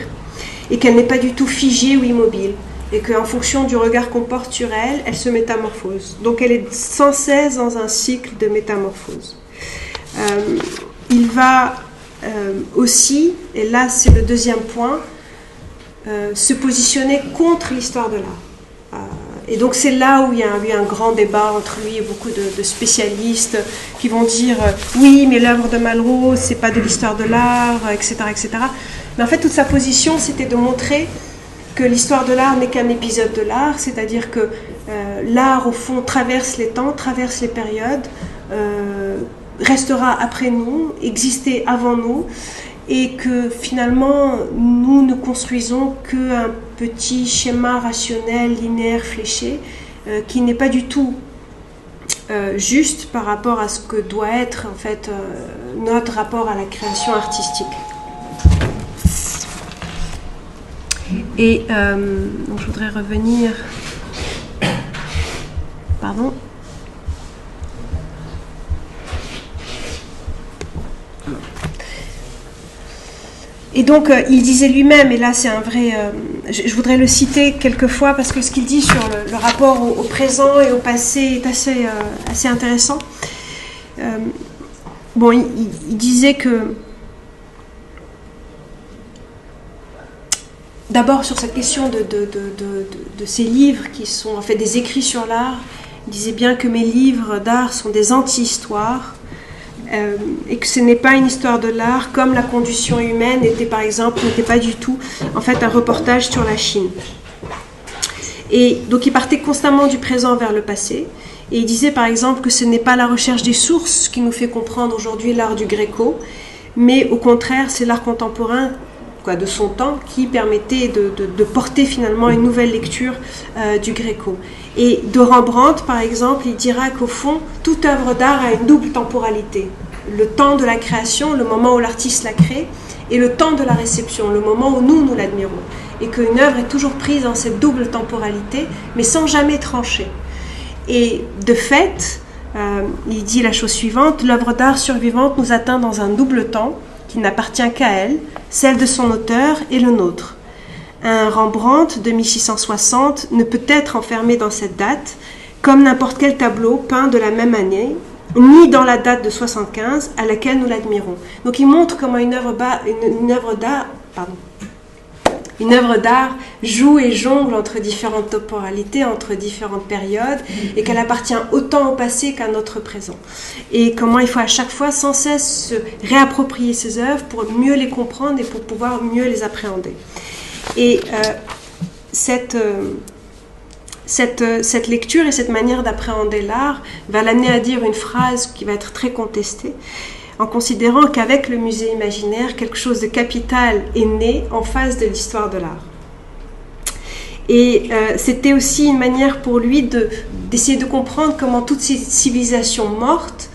et qu'elle n'est pas du tout figée ou immobile. Et qu'en fonction du regard qu'on porte sur elle, elle se métamorphose. Donc elle est sans cesse dans un cycle de métamorphose. Il va aussi, et là c'est le deuxième point, se positionner contre l'histoire de l'art. Et donc c'est là où il y a eu un grand débat entre lui et beaucoup de spécialistes qui vont dire oui, mais l'œuvre de Malraux, c'est pas de l'histoire de l'art, etc., etc. Mais en fait, toute sa position, c'était de montrer que l'histoire de l'art n'est qu'un épisode de l'art, c'est-à-dire que l'art, au fond, traverse les temps, traverse les périodes, restera après nous, exister avant nous, et que finalement, nous ne construisons qu'un petit schéma rationnel, linéaire, fléché, qui n'est pas du tout juste par rapport à ce que doit être, en fait, notre rapport à la création artistique. Et donc je voudrais revenir. Pardon. Et donc il disait lui-même, et là c'est un vrai. Je voudrais le citer quelquefois parce que ce qu'il dit sur le rapport au présent et au passé est assez intéressant. Il disait que. D'abord sur cette question de ces livres qui sont en fait des écrits sur l'art, il disait bien que mes livres d'art sont des anti-histoires et que ce n'est pas une histoire de l'art comme la condition humaine n'était pas du tout en fait un reportage sur la Chine. Et donc il partait constamment du présent vers le passé et il disait par exemple que ce n'est pas la recherche des sources qui nous fait comprendre aujourd'hui l'art du Gréco, mais au contraire c'est l'art contemporain de son temps qui permettait de porter finalement une nouvelle lecture du Gréco. Et de Rembrandt, par exemple, il dira qu'au fond, toute œuvre d'art a une double temporalité. Le temps de la création, le moment où l'artiste la crée, et le temps de la réception, le moment où nous l'admirons. Et qu'une œuvre est toujours prise dans cette double temporalité, mais sans jamais trancher. Et de fait, il dit la chose suivante, l'œuvre d'art survivante nous atteint dans un double temps, qui n'appartient qu'à elle, celle de son auteur et le nôtre. Un Rembrandt de 1660 ne peut être enfermé dans cette date, comme n'importe quel tableau peint de la même année, ni dans la date de 75 à laquelle nous l'admirons. Donc il montre comment une œuvre d'art joue et jongle entre différentes temporalités, entre différentes périodes, et qu'elle appartient autant au passé qu'à notre présent. Et comment il faut à chaque fois sans cesse se réapproprier ces œuvres pour mieux les comprendre et pour pouvoir mieux les appréhender. Et cette lecture et cette manière d'appréhender l'art va l'amener à dire une phrase qui va être très contestée, en considérant qu'avec le musée imaginaire, quelque chose de capital est né en face de l'histoire de l'art. Et c'était aussi une manière pour lui d'essayer de comprendre comment toutes ces civilisations mortes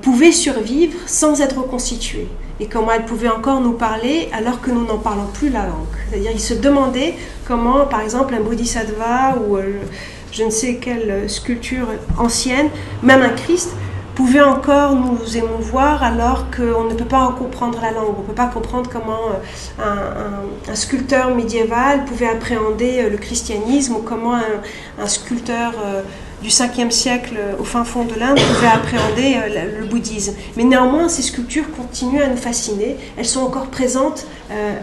pouvaient survivre sans être reconstituées. Et comment elles pouvaient encore nous parler alors que nous n'en parlons plus la langue. C'est-à-dire, il se demandait comment, par exemple, un bodhisattva ou je ne sais quelle sculpture ancienne, même un Christ, pouvait encore nous émouvoir alors qu'on ne peut pas comprendre la langue. On ne peut pas comprendre comment un sculpteur médiéval pouvait appréhender le christianisme ou comment un sculpteur du 5e siècle au fin fond de l'Inde pouvait appréhender le bouddhisme. Mais néanmoins, ces sculptures continuent à nous fasciner. Elles sont encore présentes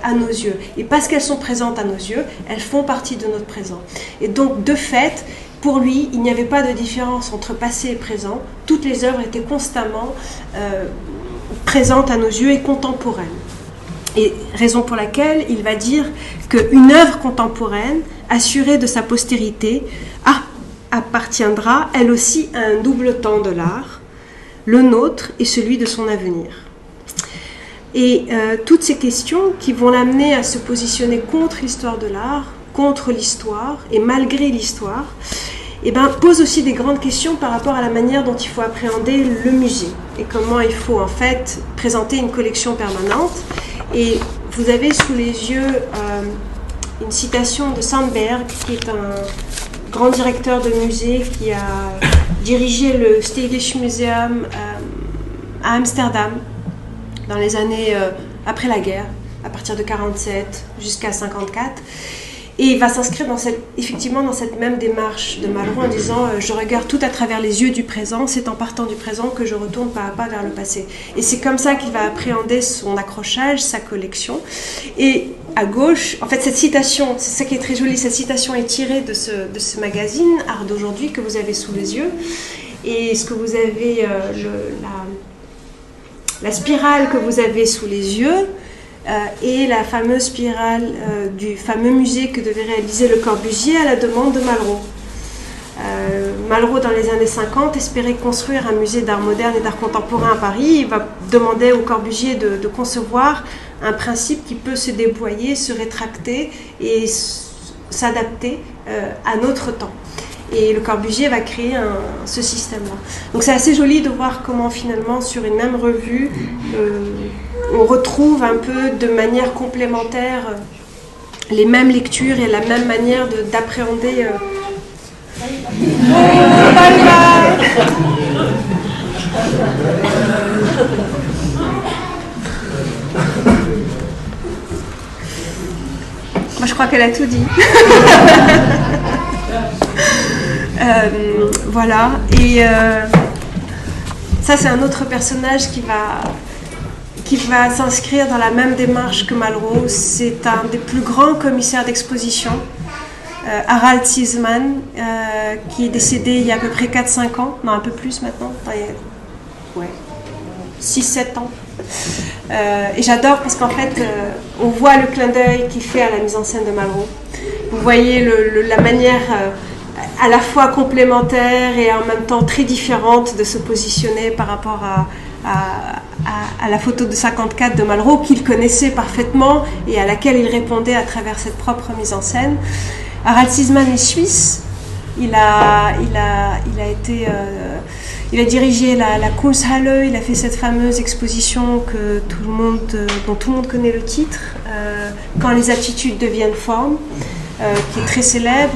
à nos yeux. Et parce qu'elles sont présentes à nos yeux, elles font partie de notre présent. Et donc, de fait, pour lui, il n'y avait pas de différence entre passé et présent. Toutes les œuvres étaient constamment présentes à nos yeux et contemporaines. Et raison pour laquelle il va dire qu'une œuvre contemporaine, assurée de sa postérité, appartiendra, elle aussi, à un double temps de l'art, le nôtre et celui de son avenir. Et toutes ces questions qui vont l'amener à se positionner contre l'histoire de l'art, contre l'histoire et malgré l'histoire, pose aussi des grandes questions par rapport à la manière dont il faut appréhender le musée et comment il faut en fait présenter une collection permanente. Et vous avez sous les yeux une citation de Sandberg, qui est un grand directeur de musée qui a dirigé le Stedelijk Museum à Amsterdam dans les années après la guerre, à partir de 1947 jusqu'à 1954. Et il va s'inscrire effectivement dans cette même démarche de Malraux en disant je regarde tout à travers les yeux du présent, c'est en partant du présent que je retourne pas à pas vers le passé. Et c'est comme ça qu'il va appréhender son accrochage, sa collection. Et à gauche, en fait cette citation, c'est ça qui est très joli, cette citation est tirée de ce magazine Art d'aujourd'hui que vous avez sous les yeux. Et ce que vous avez, la spirale que vous avez sous les yeux, et la fameuse spirale du fameux musée que devait réaliser Le Corbusier à la demande de Malraux. Malraux, dans les années 50, espérait construire un musée d'art moderne et d'art contemporain à Paris. Il va demander au Corbusier de concevoir un principe qui peut se déployer, se rétracter et s'adapter à notre temps. Et Le Corbusier va créer ce système-là. Donc c'est assez joli de voir comment finalement sur une même revue, on retrouve un peu de manière complémentaire les mêmes lectures et la même manière d'appréhender. Moi je crois qu'elle a tout dit. Voilà, et ça c'est un autre personnage qui va s'inscrire dans la même démarche que Malraux. C'est un des plus grands commissaires d'exposition, Harald Ziesmann, qui est décédé il y a à peu près 4-5 ans, non un peu plus maintenant, 6-7 ans. Et j'adore parce qu'en fait on voit le clin d'œil qu'il fait à la mise en scène de Malraux. Vous voyez la manière à la fois complémentaire et en même temps très différente de se positionner par rapport à la photo de 54 de Malraux qu'il connaissait parfaitement et à laquelle il répondait à travers cette propre mise en scène. Harald Ziesmann est suisse. Il a dirigé la Kunsthalle. Il a fait cette fameuse exposition dont tout le monde connaît le titre, Quand les attitudes deviennent formes, qui est très célèbre,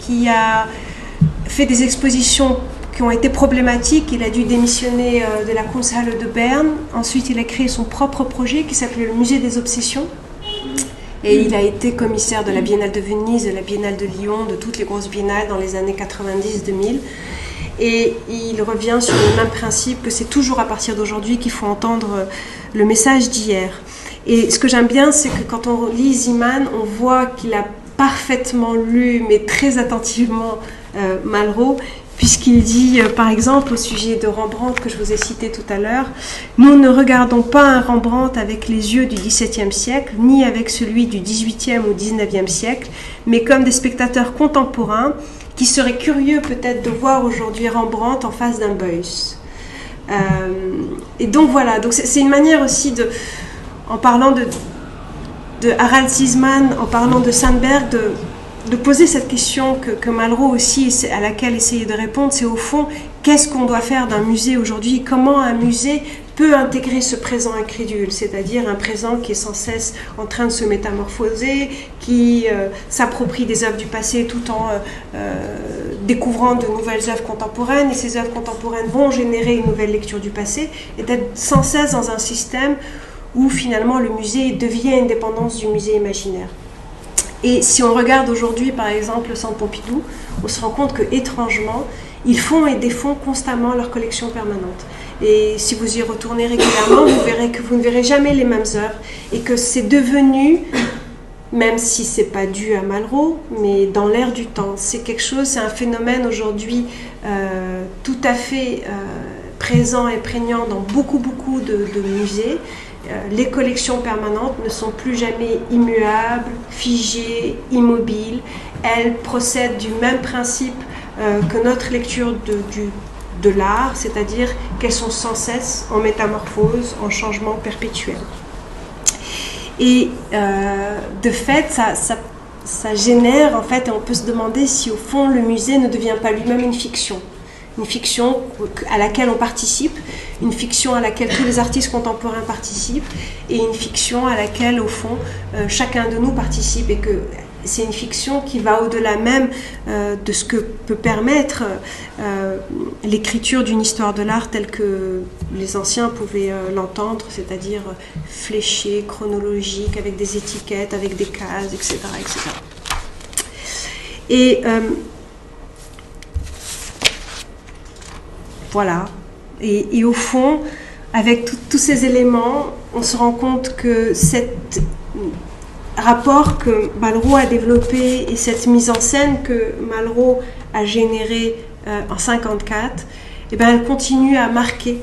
qui a fait des expositions qui ont été problématiques. Il a dû démissionner de la Kunsthalle de Berne. Ensuite, il a créé son propre projet qui s'appelait le Musée des Obsessions. Et il a été commissaire de la Biennale de Venise, de la Biennale de Lyon, de toutes les grosses biennales dans les années 90-2000. Et il revient sur le même principe que c'est toujours à partir d'aujourd'hui qu'il faut entendre le message d'hier. Et ce que j'aime bien, c'est que quand on lit Ziesmann, on voit qu'il a parfaitement lu, mais très attentivement, Malraux, puisqu'il dit, par exemple, au sujet de Rembrandt, que je vous ai cité tout à l'heure, « Nous ne regardons pas un Rembrandt avec les yeux du XVIIe siècle, ni avec celui du XVIIIe ou XIXe siècle, mais comme des spectateurs contemporains qui seraient curieux peut-être de voir aujourd'hui Rembrandt en face d'un Beuys. » Et donc voilà, donc c'est une manière aussi en parlant de Harald Ziesmann, en parlant de Sandberg, de poser cette question que Malraux aussi, à laquelle essayait de répondre, c'est au fond, qu'est-ce qu'on doit faire d'un musée aujourd'hui? Comment un musée peut intégrer ce présent incrédule, c'est-à-dire un présent qui est sans cesse en train de se métamorphoser, qui s'approprie des œuvres du passé tout en découvrant de nouvelles œuvres contemporaines, et ces œuvres contemporaines vont générer une nouvelle lecture du passé, et d'être sans cesse dans un système où finalement le musée devient indépendance du musée imaginaire. Et si on regarde aujourd'hui par exemple le Centre Pompidou, on se rend compte que étrangement, ils font et défont constamment leur collection permanente. Et si vous y retournez régulièrement, vous verrez que vous ne verrez jamais les mêmes œuvres, et que c'est devenu, même si c'est pas dû à Malraux, mais dans l'air du temps, c'est quelque chose, c'est un phénomène aujourd'hui tout à fait présent et prégnant dans beaucoup de musées. Les collections permanentes ne sont plus jamais immuables, figées, immobiles. Elles procèdent du même principe que notre lecture de l'art, c'est-à-dire qu'elles sont sans cesse en métamorphose, en changement perpétuel. Et de fait, ça génère, en fait, et on peut se demander si au fond le musée ne devient pas lui-même une fiction à laquelle on participe, une fiction à laquelle tous les artistes contemporains participent, et une fiction à laquelle, au fond, chacun de nous participe, et que c'est une fiction qui va au-delà même de ce que peut permettre l'écriture d'une histoire de l'art telle que les anciens pouvaient l'entendre, c'est-à-dire fléchée, chronologique, avec des étiquettes, avec des cases, etc. etc. Et voilà. Et au fond, avec tous ces éléments, on se rend compte que cet rapport que Malraux a développé et cette mise en scène que Malraux a générée en 1954, eh ben, elle continue à marquer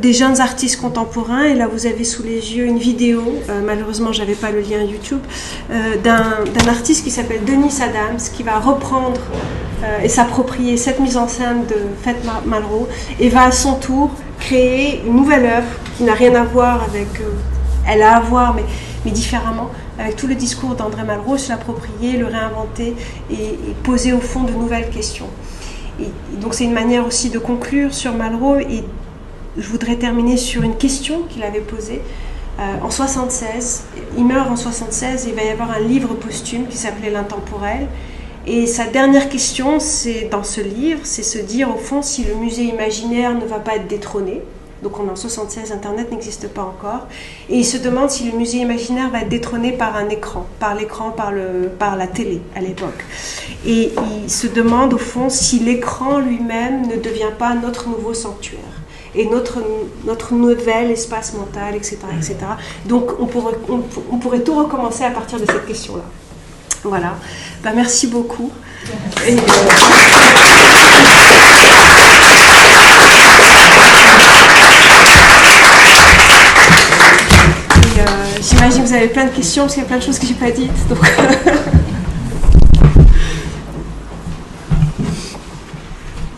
des jeunes artistes contemporains. Et là, vous avez sous les yeux une vidéo, malheureusement, je n'avais pas le lien YouTube, d'un artiste qui s'appelle Denis Adams, qui va reprendre et s'approprier cette mise en scène de Fête Malraux, et va à son tour créer une nouvelle œuvre qui n'a rien à voir avec... elle a à voir, mais différemment, avec tout le discours d'André Malraux, se l'approprier, le réinventer et poser au fond de nouvelles questions. Et donc c'est une manière aussi de conclure sur Malraux, et je voudrais terminer sur une question qu'il avait posée en 1976. Il meurt en 1976, et il va y avoir un livre posthume qui s'appelait L'Intemporel. Et sa dernière question, c'est dans ce livre, c'est se dire au fond si le musée imaginaire ne va pas être détrôné. Donc on est en 1976, Internet n'existe pas encore. Et il se demande si le musée imaginaire va être détrôné par un écran, par la télé à l'époque. Et il se demande au fond si l'écran lui-même ne devient pas notre nouveau sanctuaire, et notre nouvel espace mental, etc. etc. Donc on pourrait tout recommencer à partir de cette question-là. Voilà. Ben, merci beaucoup. Et, j'imagine que vous avez plein de questions, parce qu'il y a plein de choses que je n'ai pas dites. Donc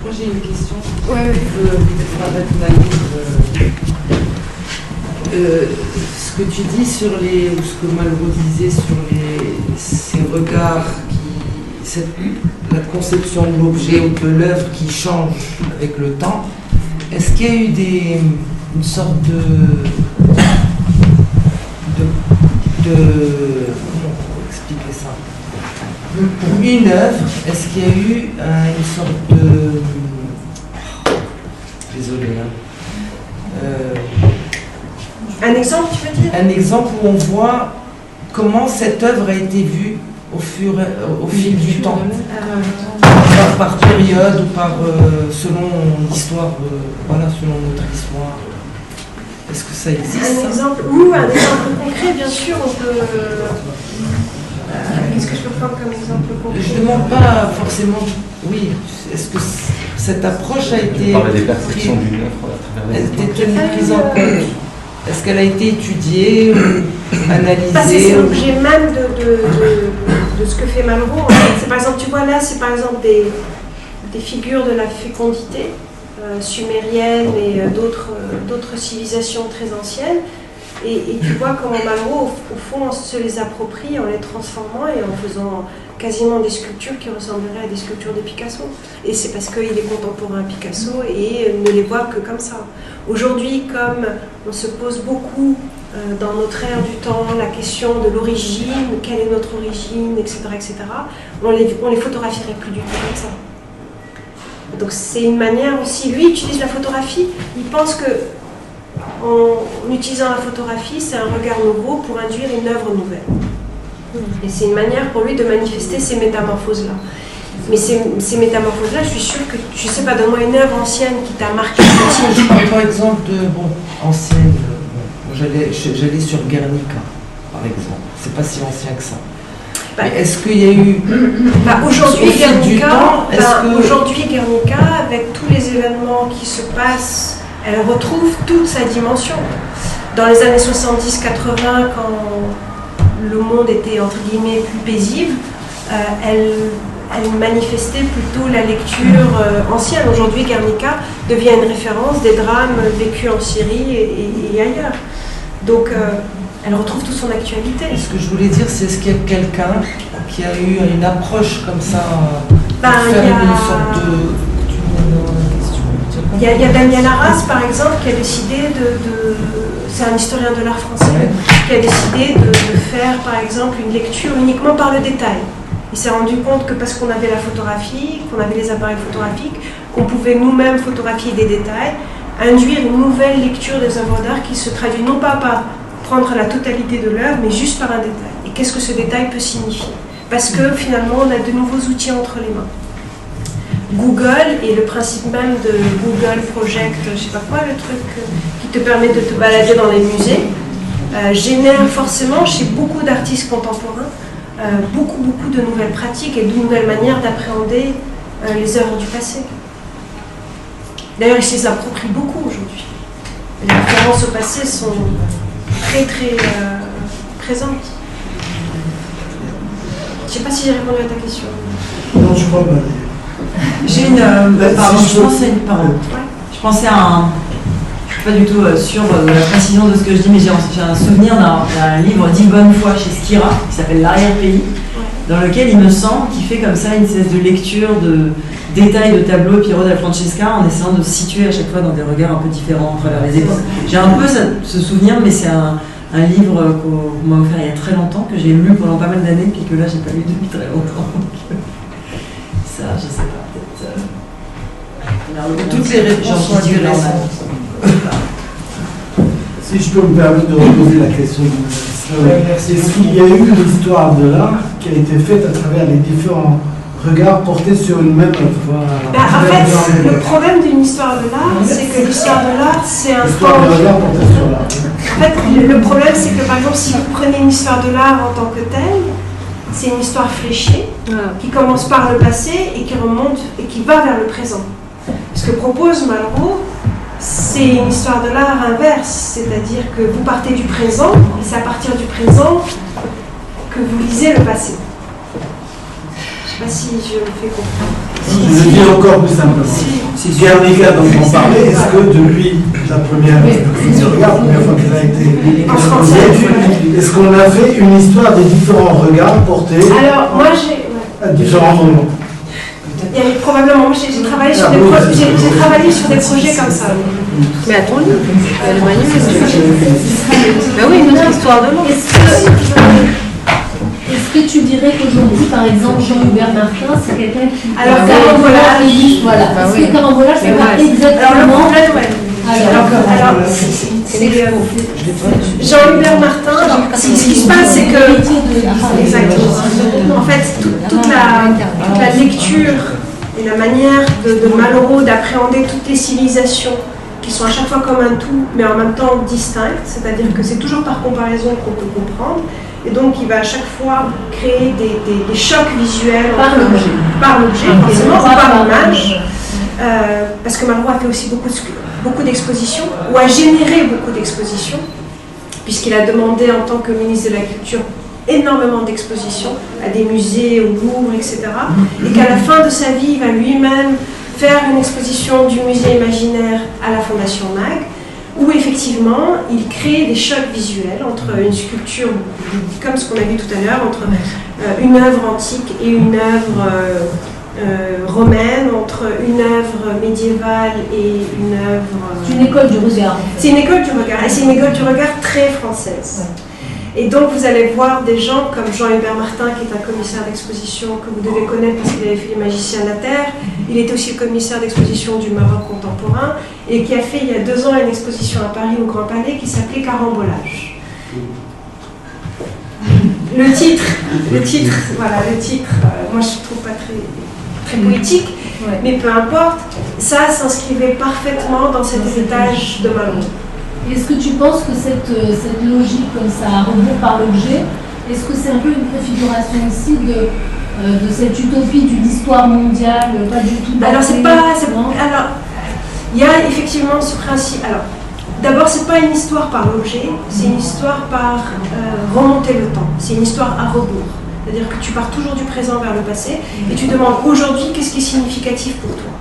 moi j'ai une question. Ouais. Peut-être pas naïve. Ce que tu dis sur ou ce que Malraux disait sur ces regards, la conception de l'objet ou de l'œuvre qui change avec le temps, est-ce qu'il y a eu une sorte comment expliquer ça? Pour une œuvre, est-ce qu'il y a eu une sorte de... Désolé, un exemple, tu veux dire? Un exemple où on voit comment cette œuvre a été vue au fil du temps, par période ou selon l'histoire, selon notre histoire. Est-ce que ça existe? Un exemple concret, bien sûr, on peut... Qu'est-ce que je peux prendre comme exemple concret? Je ne demande pas forcément... Oui, est-ce que cette approche a été... On parlait des perceptions d'une œuvre à travers les temps. Prise en compte. Est-ce qu'elle a été étudiée ou analysée? C'est l'objet même de ce que fait Malraux. C'est, par exemple, tu vois là, c'est par exemple des figures de la fécondité sumérienne et d'autres civilisations très anciennes. Et tu vois comment Malraux, au fond, se les approprie en les transformant et en faisant quasiment des sculptures qui ressembleraient à des sculptures de Picasso. Et c'est parce qu'il est contemporain à Picasso et ne les voit que comme ça. Aujourd'hui, comme on se pose beaucoup dans notre ère du temps la question de l'origine, quelle est notre origine, etc., on les photographierait plus du tout comme ça. Donc c'est une manière aussi, lui utilise la photographie, il pense que en utilisant la photographie, c'est un regard nouveau pour induire une œuvre nouvelle. Et c'est une manière pour lui de manifester ces métamorphoses-là. Mais ces métamorphoses-là, je suis sûre que, je ne sais pas, donne-moi une œuvre ancienne qui t'a marqué. Je parle par exemple de, ancienne, j'allais sur Guernica, par exemple. C'est pas si ancien que ça. Mais est-ce qu'il y a eu... Aujourd'hui, Guernica, avec tous les événements qui se passent, elle retrouve toute sa dimension. Dans les années 70-80, quand le monde était entre guillemets plus paisible, elle manifestait plutôt la lecture ancienne. Aujourd'hui, Guernica devient une référence des drames vécus en Syrie et ailleurs. Donc, elle retrouve toute son actualité. Ce que je voulais dire, c'est est-ce qu'il y a quelqu'un qui a eu une approche comme ça pour faire une sorte de... Il y a Damien Arras, par exemple, qui a décidé c'est un historien de l'art français, qui a décidé de faire, par exemple, une lecture uniquement par le détail. Il s'est rendu compte que parce qu'on avait la photographie, qu'on avait les appareils photographiques, qu'on pouvait nous-mêmes photographier des détails, induire une nouvelle lecture des œuvres d'art qui se traduit non pas par prendre la totalité de l'œuvre, mais juste par un détail. Et qu'est-ce que ce détail peut signifier? Parce que finalement, on a de nouveaux outils entre les mains. Google et le principe même de Google Project, je sais pas quoi, le truc qui te permet de te balader dans les musées, génère forcément chez beaucoup d'artistes contemporains beaucoup de nouvelles pratiques et de nouvelles manières d'appréhender les œuvres du passé. D'ailleurs, ils se les approprient beaucoup aujourd'hui. Les références au passé sont très présentes. Je ne sais pas si j'ai répondu à ta question. Non, je crois pas. J'ai une... Je pensais à un... Je ne suis pas du tout sûre de la précision de ce que je dis, mais j'ai un souvenir d'un livre d'Yves Bonnefoy chez Skira, qui s'appelle L'arrière-pays, dans lequel il me semble qu'il fait comme ça une espèce de lecture de détails de tableaux Piero da Francesca en essayant de se situer à chaque fois dans des regards un peu différents à travers les époques. J'ai un peu ce souvenir, mais c'est un livre qu'on m'a offert il y a très longtemps, que j'ai lu pendant pas mal d'années, puis que là j'ai pas lu depuis très longtemps. Ça, je sais pas, peut-être... Toutes les réponses sont intéressantes. Si je peux me permettre de reposer la question, est-ce qu'il y a eu une histoire de l'art qui a été faite à travers les différents regards portés sur une même œuvre? En fait, le problème d'une histoire de l'art, c'est que l'histoire de l'art, c'est un histoire de regard porté sur l'art. En fait, le problème, c'est que par exemple, si vous prenez une histoire de l'art en tant que telle, c'est une histoire fléchée qui commence par le passé et qui remonte et qui va vers le présent. Ce que propose Malraux, c'est une histoire de l'art inverse, c'est-à-dire que vous partez du présent et c'est à partir du présent que vous lisez le passé. Je ne sais pas si je me fais comprendre. Je le dis encore plus simplement. Si Guernica dont on parlait, est-ce que depuis la première fois qu'elle a été exposée, est-ce qu'on a fait une histoire des différents regards portés à différents moments? Il y avait probablement, j'ai travaillé sur des projets comme ça. Mais attends-le, elle est magnifique. Ben oui, une autre histoire de l'art. Est-ce que tu dirais qu'aujourd'hui, par exemple, Jean-Hubert Martin, c'est quelqu'un qui... Alors, carambolage. Voilà. Parce que carambolage, c'est pas exactement... Jean-Hubert Martin, ce qui se passe, c'est que... Exactement. En fait, toute la lecture et la manière de Malraux d'appréhender toutes les civilisations qui sont à chaque fois comme un tout, mais en même temps distinctes, c'est-à-dire que c'est toujours par comparaison qu'on peut comprendre. Et donc, il va à chaque fois créer des chocs visuels par l'objet, forcément, ou par l'image. Parce que Malraux a fait aussi beaucoup d'expositions, ou a généré beaucoup d'expositions, puisqu'il a demandé en tant que ministre de la Culture énormément d'expositions à des musées, au Louvre, etc. Et qu'à la fin de sa vie, il va lui-même faire une exposition du musée imaginaire à la Fondation MAG, où effectivement il crée des chocs visuels entre une sculpture, comme ce qu'on a vu tout à l'heure, entre une œuvre antique et une œuvre romaine, entre une œuvre médiévale et une œuvre... C'est une école du regard. C'est une école du regard, et c'est une école du regard très française. Et donc vous allez voir des gens comme Jean-Hubert Martin, qui est un commissaire d'exposition que vous devez connaître parce qu'il avait fait Les Magiciens de la Terre. Il était aussi le commissaire d'exposition du Maroc contemporain et qui a fait il y a 2 ans une exposition à Paris au Grand Palais qui s'appelait Carambolage. Le titre, moi je trouve pas très poétique, mais peu importe, ça s'inscrivait parfaitement dans cet héritage de Malraux. Est-ce que tu penses que cette logique comme ça, à rebours par l'objet, est-ce que c'est un peu une préfiguration aussi de cette utopie d'une histoire mondiale, pas du tout? Alors alors, il y a effectivement ce principe. Alors, d'abord, c'est pas une histoire par l'objet, c'est une histoire par remonter le temps. C'est une histoire à rebours. C'est-à-dire que tu pars toujours du présent vers le passé et tu demandes aujourd'hui qu'est-ce qui est significatif pour toi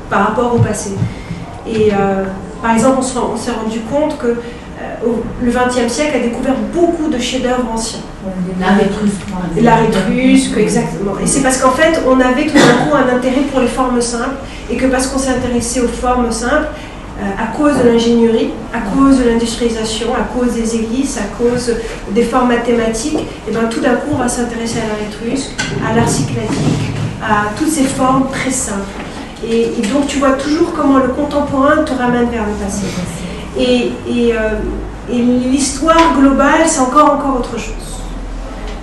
par rapport au passé. Et par exemple, on s'est rendu compte que le XXe siècle a découvert beaucoup de chefs-d'œuvre anciens. L'art étrusque. L'art étrusque, exactement. Et c'est parce qu'en fait, on avait tout d'un coup un intérêt pour les formes simples, et que parce qu'on s'est intéressé aux formes simples, à cause de l'ingénierie, à cause de l'industrialisation, à cause des églises, à cause des formes mathématiques, et bien tout d'un coup, on va s'intéresser à l'art étrusque, à l'art cyclatique, à toutes ces formes très simples. Et donc tu vois toujours comment le contemporain te ramène vers le passé. Et l'histoire globale, c'est encore autre chose.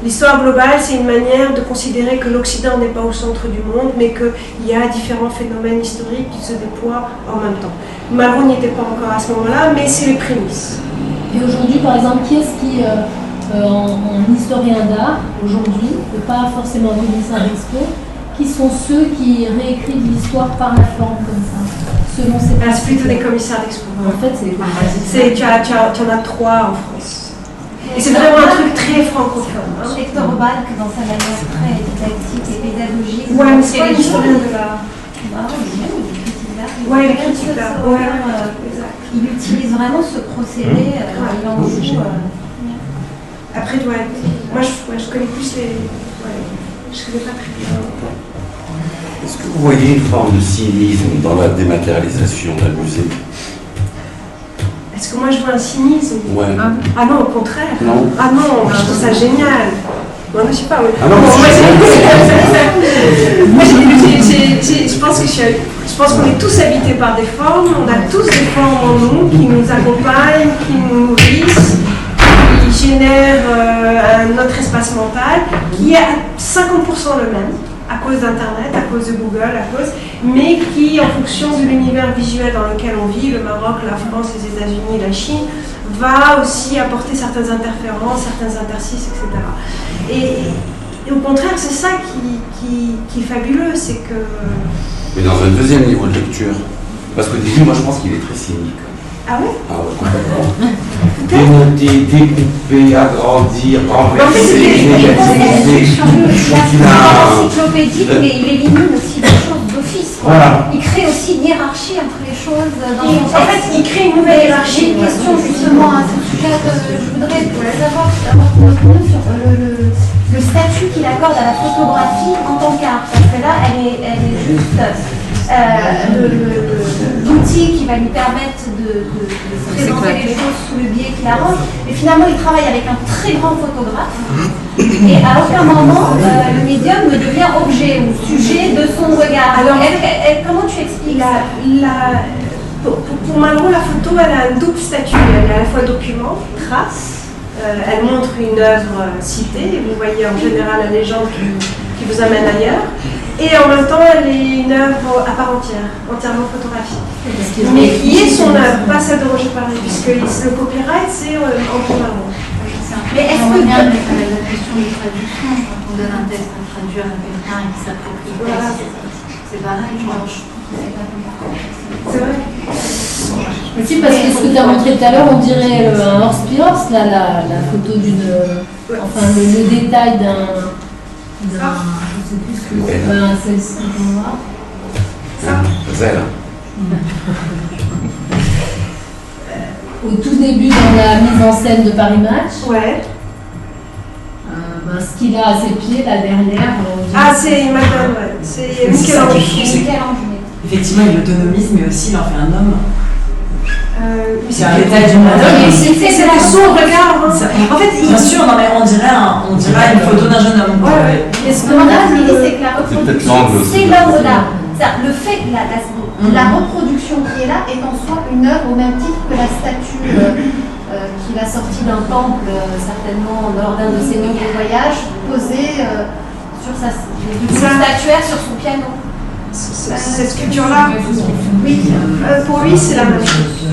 L'histoire globale, c'est une manière de considérer que l'Occident n'est pas au centre du monde, mais qu'il y a différents phénomènes historiques qui se déploient en même temps. Malraux n'y était pas encore à ce moment-là, mais c'est les prémices. Et aujourd'hui, par exemple, qui est-ce qui, en historien d'art, aujourd'hui, pas forcément en commissaire d'expo, qui sont ceux qui réécrivent l'histoire par la forme comme ça, selon ces c'est plutôt des commissaires d'expo. En fait, c'est des commissaires. Tu en as 3 en France. Et c'est vraiment un truc très francophone. Hector Balk, dans sa manière très didactique et pédagogique. Ouais, mais c'est pas l'historien de l'art. Ouais, les critiques d'art. Il utilise vraiment ce procédé. Il en joue. Après, moi je connais plus les. Je connais pas très bien. Est-ce que vous voyez une forme de cynisme dans la dématérialisation d'un musée? Est-ce que moi je vois un cynisme? Ouais. Ah non, au contraire. Non. Ah non, je trouve ça génial. Moi, je sais pas. Ah non, je pense qu'on est tous habités par des formes. On a tous des formes en nous qui nous accompagnent, qui nous nourrissent, qui génèrent un autre espace mental qui est à 50% le même, à cause d'Internet, à cause de Google, mais qui, en fonction de l'univers visuel dans lequel on vit, le Maroc, la France, les États-Unis, la Chine, va aussi apporter certaines interférences, certains interstices, etc. Et au contraire, c'est ça qui est fabuleux, c'est que... Mais dans un deuxième niveau de lecture, parce qu'au début, moi je pense qu'il est très cynique. Ah ouais? Ah ouais, complètement. Démonter, découper, agrandir, renverser, sur l'encyclopédique, mais il élimine aussi des choses d'office. Voilà. Il crée aussi une hiérarchie entre les choses. En fait, il crée une nouvelle hiérarchie. J'ai une question justement à ce sujet. Je voudrais savoir ton opinion sur le statut qu'il accorde à la photographie en tant qu'art. Parce que là, elle est juste l'outil qui va lui permettre de présenter les choses sous le biais qu'il arrange. Mais finalement, il travaille avec un très grand photographe. Et à aucun moment, le médium ne devient objet ou sujet de son regard. Alors, comment tu expliques Pour Malraux, la photo, elle a un double statut. Elle est à la fois document, trace. Elle montre une œuvre citée. Vous voyez en général la légende qui vous amène ailleurs. Et en même temps, elle est une œuvre à part entière, entièrement photographique. Mais qui est son œuvre, pas celle de Roger Paré, puisque le copyright, c'est Antoine Malraux. Mais est-ce que la question de traduction, quand on donne un texte à traduire à quelqu'un et qui s'approprie le texte, c'est pareil, je trouve que c'est pas compliqué. C'est vrai. Si, parce que ce que tu as montré tout à l'heure, on dirait un horse-piorce, là, la photo d'une. Enfin, le détail d'un. Je sais plus ce que c'est. Celle-ci, on va voir. Zelle. au tout début dans la mise en scène de Paris Match. Ouais. Ce qu'il a à ses pieds là derrière. C'est Madame, ouais. C'est Michel-Ange. Effectivement, il l'autonomise, mais aussi il en fait un homme. C'est un détail d'une madone. C'était son regard. En fait, bien sûr, non, mais on dirait une photo d'un jeune homme. Mais ce qu'on a dit, c'est que la reproduction, c'est l'œuvre d'art. Le fait que la reproduction qui est là est en soi une œuvre au même titre que la statue qu'il a sortie d'un temple, certainement lors d'un de ses nombreux voyages, posée sur sa statuaire sur son piano. Cette sculpture-là, oui, pour lui, c'est la même chose.